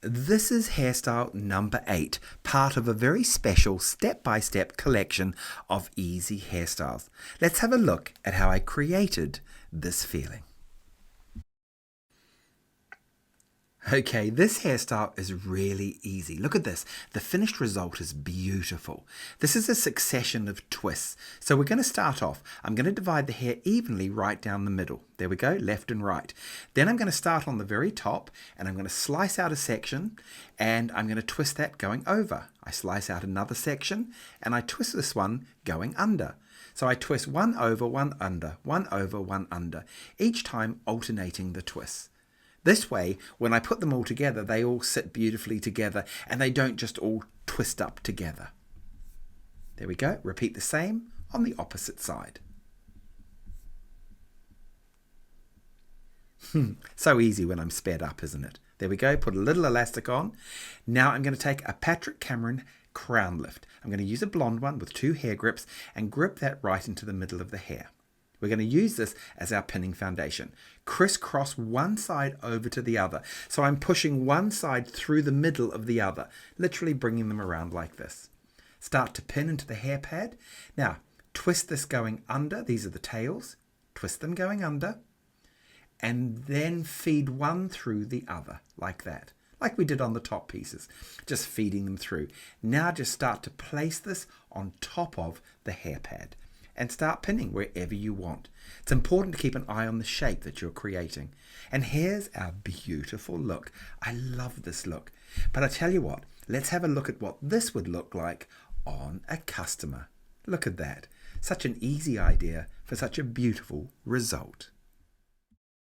This is hairstyle number 8, part of a very special step-by-step collection of easy hairstyles. Let's have a look at how I created this feeling. Okay, this hairstyle is really easy. Look at this. The finished result is beautiful. This is a succession of twists. So we're going to start off. I'm going to divide the hair evenly right down the middle. There we go, left and right. Then I'm going to start on the very top and I'm going to slice out a section and I'm going to twist that going over. I slice out another section and I twist this one going under. So I twist one over, one under, one over, one under, each time alternating the twists. This way, when I put them all together, they all sit beautifully together and they don't just all twist up together. There we go. Repeat the same on the opposite side. So easy when I'm sped up, isn't it? There we go. Put a little elastic on. Now I'm going to take a Patrick Cameron crown lift. I'm going to use a blonde one with 2 hair grips and grip that right into the middle of the hair. We're going to use this as our pinning foundation. Crisscross one side over to the other. So I'm pushing one side through the middle of the other, literally bringing them around like this. Start to pin into the hair pad. Now, twist this going under. These are the tails. Twist them going under. And then feed one through the other, like that. Like we did on the top pieces. Just feeding them through. Now just start to place this on top of the hair pad. And start pinning wherever you want. It's important to keep an eye on the shape that you're creating. And here's our beautiful look. I love this look. But I tell you what, let's have a look at what this would look like on a customer. Look at that. Such an easy idea for such a beautiful result.